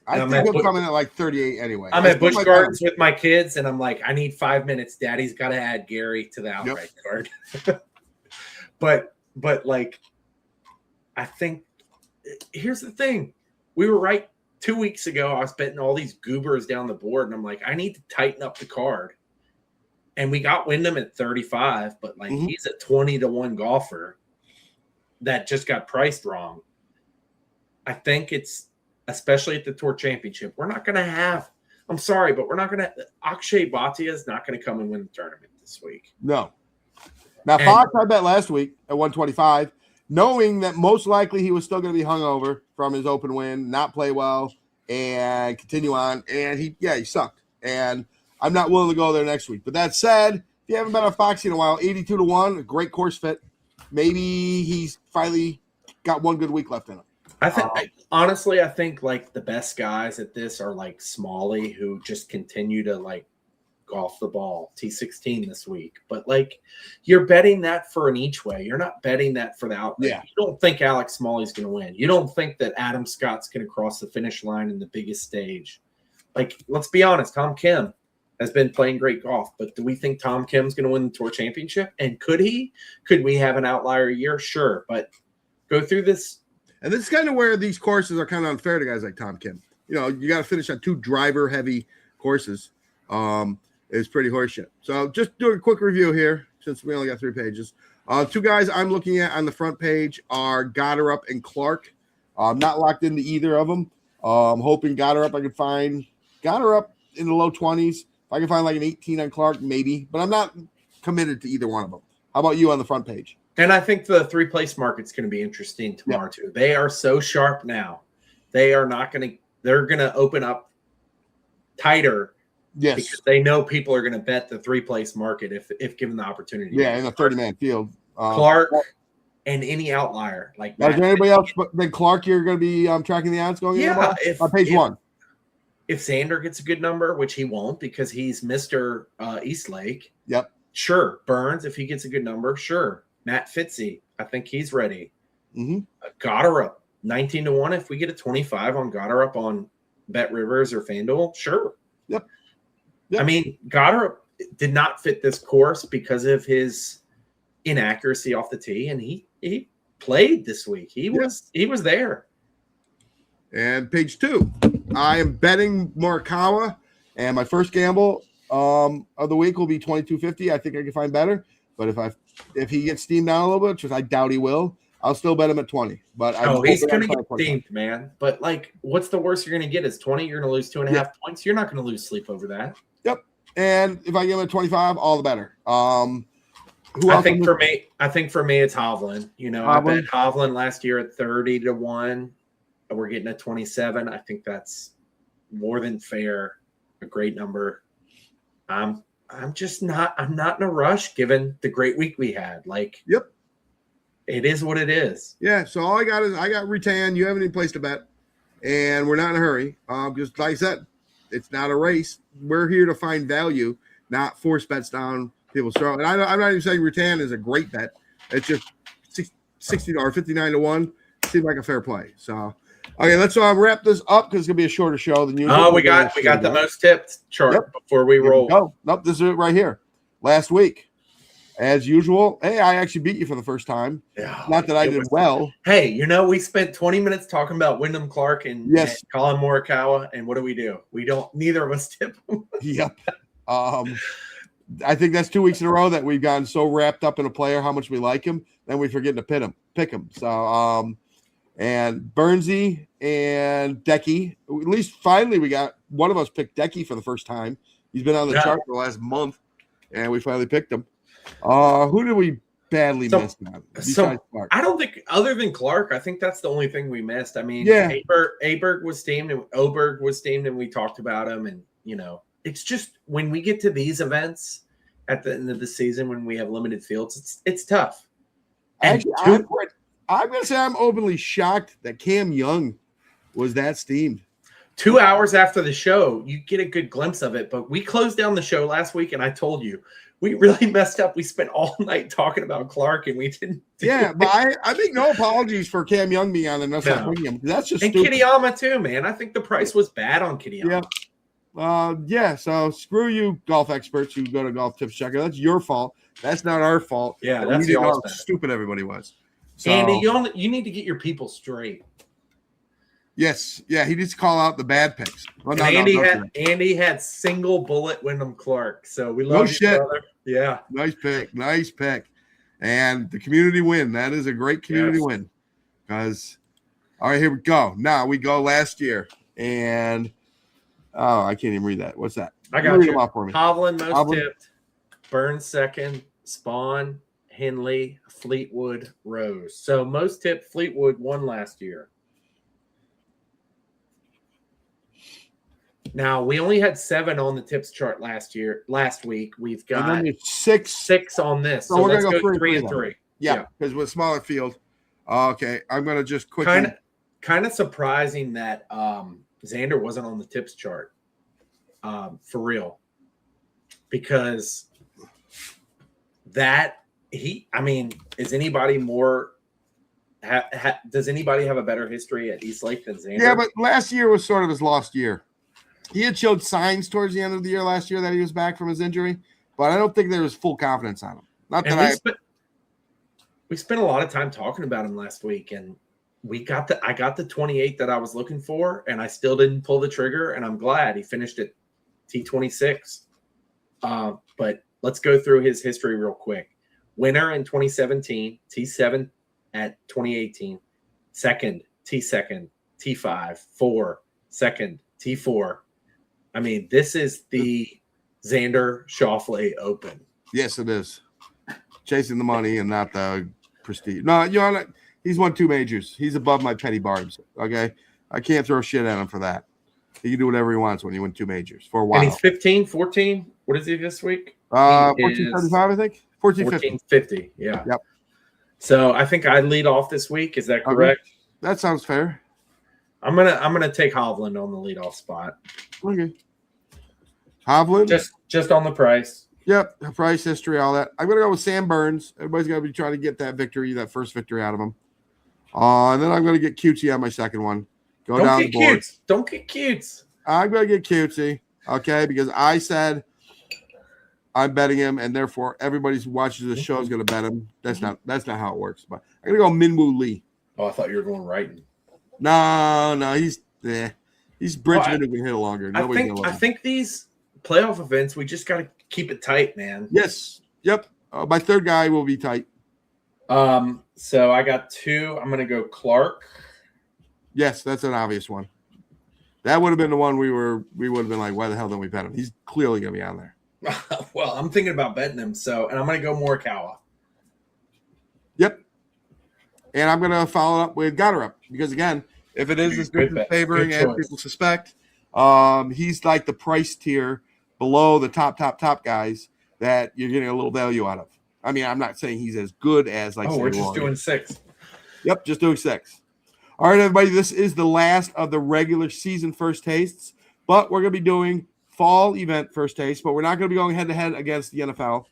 I think he'll come in at like 38 anyway. I'm at Busch Gardens with my kids, and I'm like, I need 5 minutes. Daddy's got to add Gary to the outright card. But like, I think here's the thing. We were right 2 weeks ago. I was betting all these goobers down the board, and I'm like, I need to tighten up the card. And we got Wyndham at 35, but like he's a 20-1 golfer that just got priced wrong. I think it's, especially at the Tour Championship, we're not going to have, I'm sorry, but we're not going to, Akshay Bhatia is not going to come and win the tournament this week. No. Now, Fox, I bet last week at 125, knowing that most likely he was still going to be hungover from his open win, not play well, and continue on. And he sucked. And I'm not willing to go there next week. But that said, if you haven't been on Foxy in a while, 82-1, a great course fit. Maybe he's finally got one good week left in him. Honestly, I think like the best guys at this are like Smalley, who just continue to like golf the ball. T16 this week, but like you're betting that for an each way. You're not betting that for the outright. Yeah. You don't think Alex Smalley's going to win. You don't think that Adam Scott's going to cross the finish line in the biggest stage. Like, let's be honest, Tom Kim has been playing great golf. But do we think Tom Kim's going to win the Tour Championship? And could he? Could we have an outlier year? Sure. But go through this. And this is kind of where these courses are kind of unfair to guys like Tom Kim. You know, you got to finish on 2 driver-heavy courses. It's pretty horseshit. So just doing a quick review here since we only got 3 pages. 2 guys I'm looking at on the front page are Goddard and Clark. I'm not locked into either of them. I'm hoping Goddard I can find Goddard in the low 20s. If I can find like an 18 on Clark, maybe. But I'm not committed to either one of them. How about you on the front page? And I think the 3-place market's going to be interesting tomorrow too. They are so sharp now. They are not going to – they're going to open up tighter. Yes. Because they know people are going to bet the 3-place market if given the opportunity. Yeah, in a 30-man field. Clark and any outlier. Like is there anybody else than Clark you're going to be tracking the odds going in? On page 1. If Xander gets a good number, which he won't because he's Mr. Eastlake. Yep. Sure. Burns, if he gets a good number, sure. Matt Fitzy, I think he's ready. Mm-hmm. Goddard, 19-1. If we get a 25 on Goddard on Bet Rivers or FanDuel, sure. Yep. I mean, Goddard did not fit this course because of his inaccuracy off the tee, and he played this week. He was there. And page 2, I am betting Morikawa, and my first gamble of the week will be 22.50. I think I can find better, but if he gets steamed down a little bit, which I doubt he will, I'll still bet him at 20. But he's going to get steamed, man. But like, what's the worst you're going to get is 20. You're going to lose 2.5 points. You're not going to lose sleep over that. Yep. And if I get him at 25, all the better. I think for me, it's Hovland. You know, I bet Hovland last year at 30-1. We're getting at 27. I think that's more than fair. A great number. I'm not in a rush given the great week we had. Like, yep. It is what it is. Yeah. So all I got is I got Rutan. You haven't any place to bet, and we're not in a hurry. Just like I said, it's not a race. We're here to find value, not force bets down people's throat. And I'm not even saying Rutan is a great bet. It's just 60 or 59-1 seemed like a fair play. So, okay, let's wrap this up because it's gonna be a shorter show than usual. Oh, we got the most tipped chart before we roll. Oh, nope, this is it right here. Last week, as usual. Hey, I actually beat you for the first time. Yeah, not that I did well. Hey, you know, we spent 20 minutes talking about Wyndham Clark and Colin Morikawa, and what do? We don't. Neither of us tip them. Yep. I think that's 2 weeks in a row that we've gotten so wrapped up in a player, how much we like him, then we forget to pick him. So, and Burnsy and Decky, at least finally we got one of us picked Decky for the first time. He's been on the chart for the last month, and we finally picked him. Who did we badly miss on? Besides Clark? I don't think, other than Clark, I think that's the only thing we missed. I mean, Aberg was steamed and Oberg was steamed, and we talked about him, and you know. It's just when we get to these events at the end of the season when we have limited fields, it's tough. And actually, I'm going to say I'm openly shocked that Cam Young was that steamed. 2 hours after the show, you get a good glimpse of it. But we closed down the show last week, and I told you we really messed up. We spent all night talking about Clark, and we didn't. But I make no apologies for Cam Young being on the no. That's just and stupid. Kitayama too, man. I think the price was bad on Kitayama. Yeah. So screw you, golf experts who go to Golf Tips Checker. That's your fault. That's not our fault. Yeah, that's how stupid everybody was. So, Andy, you need to get your people straight. Yes. Yeah, he needs to call out the bad picks. Well, Andy had single bullet Wyndham Clark. So we love you, brother. Yeah. Nice pick. And the community win. That is a great community win. Because, all right, here we go. Now we go last year. And I can't even read that. What's that? I got you. Hovland most tipped. Burns second. Spawn, Henley, Fleetwood, Rose. So most tipped, Fleetwood won last year. Now we only had 7 on the tips chart last week. We've got six on this. So let's go 3 and 3. Yeah, because with smaller field. Okay, I'm gonna just quickly. Kind of surprising that Xander wasn't on the tips chart, for real, because is anybody more? Does anybody have a better history at Eastlake than Xander? Yeah, but last year was sort of his lost year. He had showed signs towards the end of the year last year that he was back from his injury, but I don't think there was full confidence on him. Not And that we spent a lot of time talking about him last week, and I got the 28 that I was looking for, and I still didn't pull the trigger, and I'm glad he finished at T26. But let's go through his history real quick. Winner in 2017, T7 at 2018, second, T2, T5, 4, second, T4. I mean, this is the Xander Schauffele Open. Yes, it is. Chasing the money and not the prestige. No, he's won 2 majors. He's above my petty barbs. Okay, I can't throw shit at him for that. He can do whatever he wants when you win 2 majors for a while. And he's 15, 14. What is he this week? 1435, I think. 1450. Yeah. Yep. So I think I lead off this week. Is that correct? Okay. That sounds fair. I'm gonna take Hovland on the leadoff spot. Okay. Hovland? Just on the price. Yep. Price, history, all that. I'm gonna go with Sam Burns. Everybody's gonna be trying to get that victory, that first victory out of him. And then I'm gonna get cutesy on my second one. Don't down the board. Don't get cutes. I'm gonna get cutesy, okay, because I said I'm betting him, and therefore everybody who watches the show is gonna bet him. That's not how it works. But I'm gonna go Minwoo Lee. Oh, I thought you were going Wrighton. No, he's Bridgman who can hit longer. I think these playoff events, we just got to keep it tight, man. Yes. Yep. My third guy will be tight. So I got 2. I'm gonna go Clark. Yes, that's an obvious one. That would have been the one we would have been like, why the hell don't we bet him? He's clearly gonna be on there. Well, I'm thinking about betting him, and I'm gonna go Morikawa. Yep. And I'm going to follow up with Goddard because, again, if it is as good as favoring as people suspect, he's like the price tier below the top guys that you're getting a little value out of. I mean, I'm not saying he's as good as like. Oh, we're just doing 6. Yep, just doing 6. All right, everybody, this is the last of the regular season first tastes, but we're going to be doing fall event first taste, but we're not going to be going head-to-head against the NFL.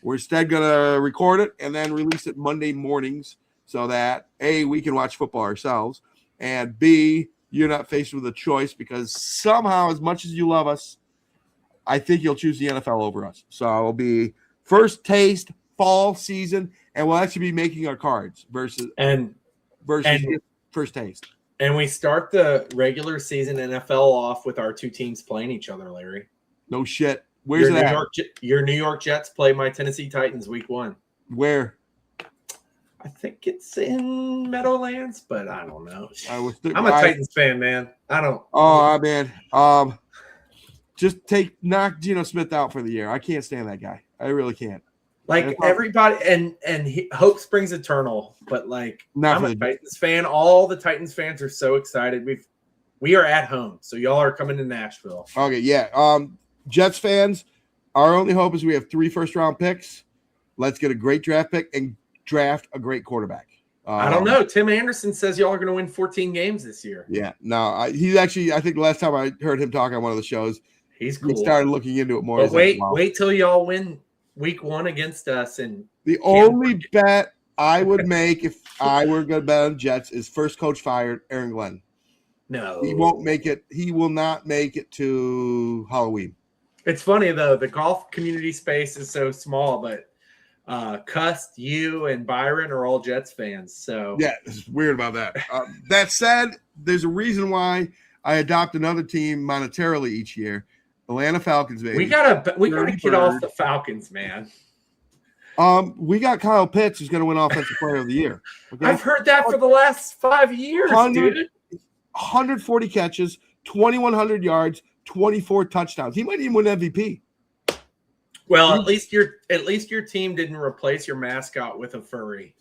We're instead going to record it and then release it Monday mornings, so that, A, we can watch football ourselves, and B, you're not faced with a choice because somehow, as much as you love us, I think you'll choose the NFL over us. So it'll be first taste, fall season, and we'll actually be making our cards versus first taste. And we start the regular season NFL off with our 2 teams playing each other, Larry. No shit. Where's that? Your New York Jets play my Tennessee Titans week 1. Where? I think it's in Meadowlands, but I don't know. I'm a Titans fan, man. I don't. Oh, man. Just knock Geno Smith out for the year. I can't stand that guy. I really can't. Like everybody, and hope springs eternal. But like, I'm a Titans fan. All the Titans fans are so excited. We are at home, so y'all are coming to Nashville. Okay, yeah. Jets fans, our only hope is we have 3 first-round picks. Let's get a great draft pick and draft a great quarterback. I don't know. Tim Anderson says y'all are going to win 14 games this year. Yeah. No, he's actually, I think the last time I heard him talk on one of the shows, he's cool. He started looking into it more. But wait till y'all win week 1 against us. And the only bet I would make if I were going to bet on Jets is first coach fired, Aaron Glenn. No. He won't make it. He will not make it to Halloween. It's funny, though. The golf community space is so small, but Cust, you, and Byron are all Jets fans. So yeah, it's weird about that. That said, there's a reason why I adopt another team monetarily each year. Atlanta Falcons, baby. We gotta get off the Falcons, man. We got Kyle Pitts who's going to win Offensive Player of the Year. Okay? I've heard that for the last 5 years, dude. 140 catches, 2,100 yards, 24 touchdowns. He might even win MVP. Well, at least your team didn't replace your mascot with a furry.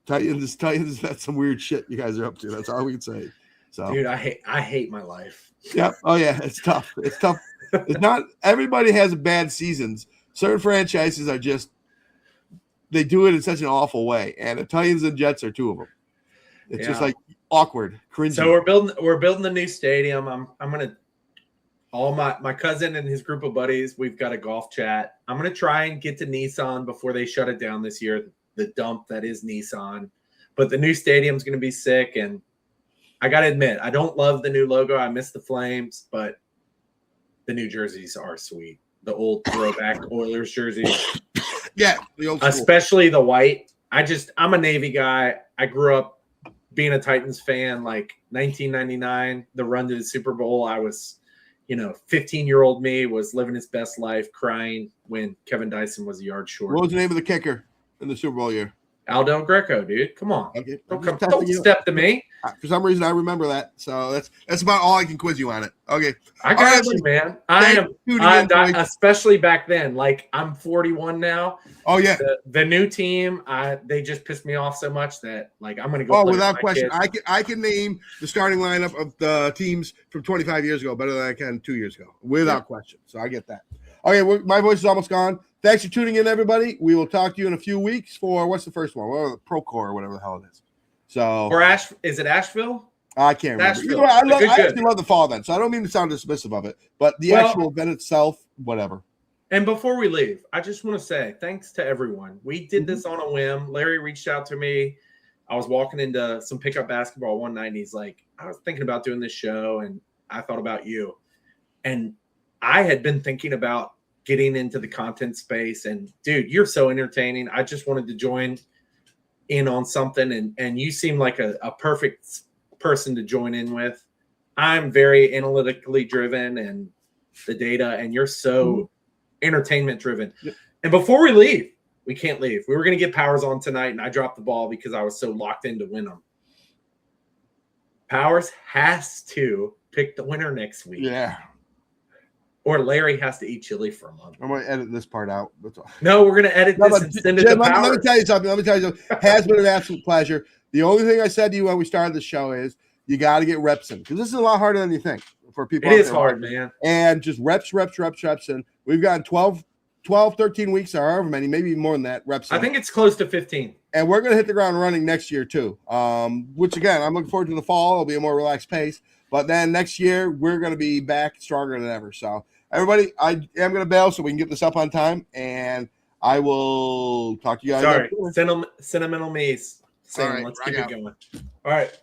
Titans, that's some weird shit you guys are up to. That's all we can say. So, dude, I hate my life. Yep. Oh yeah, it's tough. It's tough. It's not everybody has bad seasons. Certain franchises are just they do it in such an awful way, and the Titans and Jets are 2 of them. It's just like awkward, cringy. So we're building the new stadium. I'm gonna all my cousin and his group of buddies. We've got a golf chat. I'm gonna try and get to Nissan before they shut it down this year. The dump that is Nissan, but the new stadium's gonna be sick, and I got to admit, I don't love the new logo. I miss the flames, but the new jerseys are sweet. The old throwback Oilers jerseys. Yeah, the old school. Especially the white. I'm a Navy guy. I grew up being a Titans fan, like 1999, the run to the Super Bowl. I was, 15-year-old me was living his best life, crying when Kevin Dyson was a yard short. What was the name of the kicker in the Super Bowl year? Aldo Greco, dude. Come on. Okay. Don't step to me. For some reason, I remember that. So that's about all I can quiz you on it. Okay. I got you, man. Especially back then. Like, I'm 41 now. Oh, yeah. The new team, they just pissed me off so much that, like, I'm going to go. Oh, without question. I can name the starting lineup of the teams from 25 years ago better than I can 2 years ago. Without question. So I get that. Okay, my voice is almost gone. Thanks for tuning in, everybody. We will talk to you in a few weeks for what's the first one? Well, Procore or whatever the hell it is. So, or is it Asheville? I can't remember. I actually love the fall event, so I don't mean to sound dismissive of it, but the actual event itself, whatever. And before we leave, I just want to say thanks to everyone. We did this on a whim. Larry reached out to me. I was walking into some pickup basketball one night, and he's like, I was thinking about doing this show, and I thought about you. And I had been thinking about getting into the content space, and dude, you're so entertaining. I just wanted to join in on something, and you seem like a perfect person to join in with. I'm very analytically driven and the data, and you're so entertainment driven. Yep. And before we leave, we can't leave. We were going to get Powers on tonight, and I dropped the ball because I was so locked into Wyndham. Powers has to pick the winner next week. Yeah. Or Larry has to eat chili for a month. I'm going to edit this part out. No, we're going to edit this and send it to Powers. Let me tell you something. It has been an absolute pleasure. The only thing I said to you when we started the show is you got to get reps in, because this is a lot harder than you think for people. It is hard, man. And just reps. And we've gotten 12, 13 weeks or however many, maybe more than that reps in. I think it's close to 15. And we're going to hit the ground running next year too, which, again, I'm looking forward to the fall. It'll be a more relaxed pace. But then next year, we're going to be back stronger than ever. So, everybody, I am going to bail so we can get this up on time, and I will talk to you guys. Sorry, sentimental me's. All right, let's keep it going. All right.